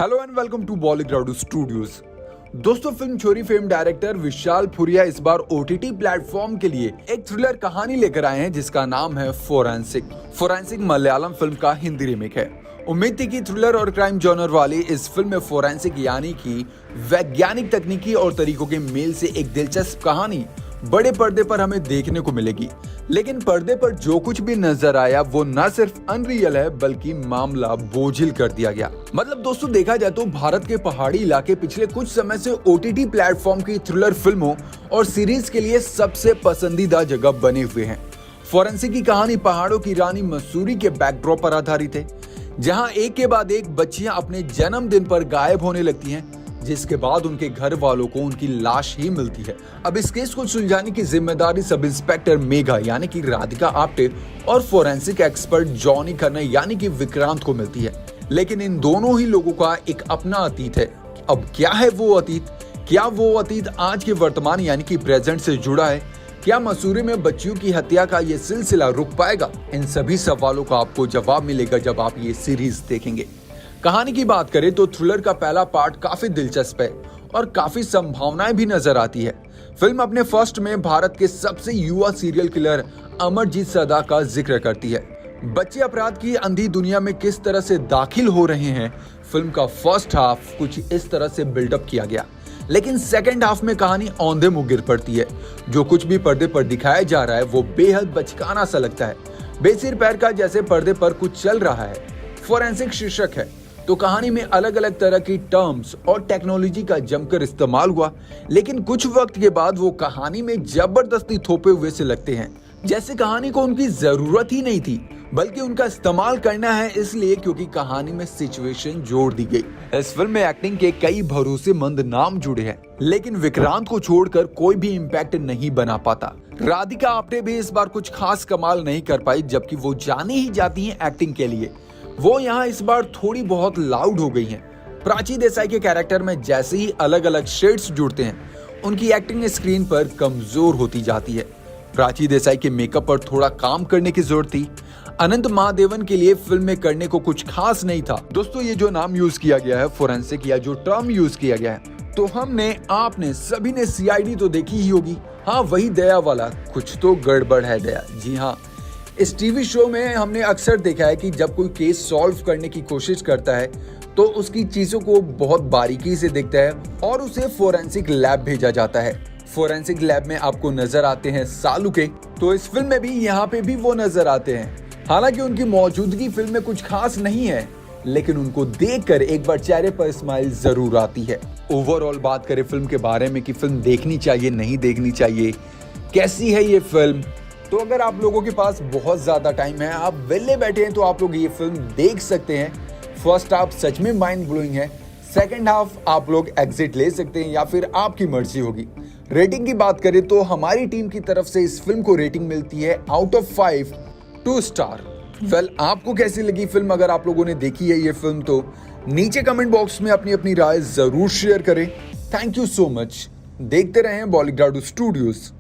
Hello and welcome to Bollyground studios. दोस्तों, film Chhori fame director Vishal Furia इस बार ओटीटी प्लेटफॉर्म के लिए एक थ्रिलर कहानी लेकर आए हैं जिसका नाम है फोरेंसिक मलयालम फिल्म का हिंदी रीमेक है। उम्मीद थी कि थ्रिलर और क्राइम जॉनर वाली इस फिल्म में फोरेंसिक यानी कि वैज्ञानिक तकनीकी और तरीकों के मेल से एक दिलचस्प कहानी बड़े पर्दे पर हमें देखने को मिलेगी, लेकिन पर्दे पर जो कुछ भी नजर आया वो न सिर्फ अनरियल है बल्कि मामला बोझिल कर दिया गया। मतलब दोस्तों, देखा जाए तो भारत के पहाड़ी इलाके पिछले कुछ समय से ओटीटी प्लेटफॉर्म की थ्रिलर फिल्मों और सीरीज के लिए सबसे पसंदीदा जगह बने हुए हैं। फोरेंसिक की कहानी पहाड़ों की रानी मसूरी के बैकड्रॉप पर आधारित है, जहां एक के बाद एक बच्चियां अपने जन्मदिन पर गायब होने लगती हैं, जिसके बाद उनके घर वालों को उनकी लाश ही मिलती है। अब इस केस को सुलझाने की जिम्मेदारी सब इंस्पेक्टर मेघा यानी कि राधिका आप्टे और फोरेंसिक एक्सपर्ट जॉनी खन्ना यानी कि विक्रांत को मिलती है। लेकिन इन दोनों ही लोगों का एक अपना अतीत है। अब क्या है वो अतीत? क्या वो अतीत आज के वर्तमान यानी कि प्रेजेंट से जुड़ा है? क्या मसूरी में बच्चियों की हत्या का ये सिलसिला रुक पाएगा? इन सभी सवालों का आपको जवाब मिलेगा जब आप ये सीरीज देखेंगे। कहानी की बात करें तो थ्रिलर का पहला पार्ट काफी दिलचस्प है और काफी संभावनाएं भी नजर आती है। फिल्म अपने फर्स्ट में भारत के सबसे युवा सीरियल किलर अमरजीत सदा का जिक्र करती है। बच्चे अपराध की अंधी दुनिया में किस तरह से दाखिल हो रहे हैं, फिल्म का फर्स्ट हाफ कुछ इस तरह से बिल्डअप किया गया, लेकिन सेकेंड हाफ में कहानी औंधे मुंह गिर पड़ती है। जो कुछ भी पर्दे पर दिखाया जा रहा है वो बेहद बचकाना सा लगता है, बेसिर पैर का जैसे पर्दे पर कुछ चल रहा है। फोरेंसिक शीर्षक है तो कहानी में अलग अलग तरह की टर्म्स और टेक्नोलॉजी का जमकर इस्तेमाल हुआ, लेकिन कुछ वक्त के बाद वो कहानी में जबरदस्ती थोपे हुए से लगते हैं, जैसे कहानी को उनकी जरूरत ही नहीं थी बल्कि उनका इस्तेमाल करना है इसलिए क्योंकि कहानी में सिचुएशन जोड़ दी गई। इस फिल्म में एक्टिंग के कई भरोसेमंद नाम जुड़े हैं, लेकिन विक्रांत को छोड़कर कोई भी इम्पैक्ट नहीं बना पाता। राधिका आप्टे भी इस बार कुछ खास कमाल नहीं कर पाई, जबकि वो जानी ही जाती है एक्टिंग के लिए। वो यहाँ इस बार थोड़ी बहुत लाउड हो गई हैं। प्राची देसाई के कैरेक्टर में जैसे ही अलग अलग शेड्स जुड़ते हैं, उनकी एक्टिंग स्क्रीन पर कमजोर होती जाती है। प्राची देसाई के मेकअप पर थोड़ा काम करने की जरूरत थी। अनंत महादेवन के लिए फिल्म में करने को कुछ खास नहीं था। दोस्तों, ये जो नाम यूज किया गया है फोरेंसिक या जो टर्म यूज किया गया है, तो हमने आपने सभी ने सीआईडी तो देखी ही होगी। हाँ, वही दया वाला, कुछ तो गड़बड़ है दया। जी हाँ, इस टीवी शो में हमने अक्सर देखा है कि जब कोई केस सॉल्व करने की कोशिश करता है तो उसकी चीजों को बहुत बारीकी से देखता है और उसे फोरेंसिक लैब भेजा जाता है। फोरेंसिक लैब में आपको नजर आते हैं सालू के, तो इस फिल्म में भी यहाँ पे भी वो नजर आते हैं। हालांकि उनकी मौजूदगी फिल्म में कुछ खास नहीं है, लेकिन उनको देखकर एक बार चेहरे पर स्माइल जरूर आती है। ओवरऑल बात करें फिल्म के बारे में कि फिल्म देखनी चाहिए नहीं देखनी चाहिए, कैसी है ये फिल्म, तो अगर आप लोगों के पास बहुत ज्यादा टाइम है, आप वेले बैठे हैं, तो आप लोग ये फिल्म देख सकते हैं। फर्स्ट हाफ सच में माइंड ब्लोइंग है, सेकंड हाफ आप लोग एग्जिट ले सकते हैं या फिर आपकी मर्जी होगी। रेटिंग की बात करें तो हमारी टीम की तरफ से इस फिल्म को रेटिंग मिलती है आउट ऑफ 5 2 स्टार। वेल, आपको कैसी लगी फिल्म? अगर आप लोगों ने देखी है ये फिल्म तो नीचे कमेंट बॉक्स में अपनी अपनी राय जरूर शेयर करें। Thank you so much. देखते रहें बॉलीग्राउड स्टूडियोज।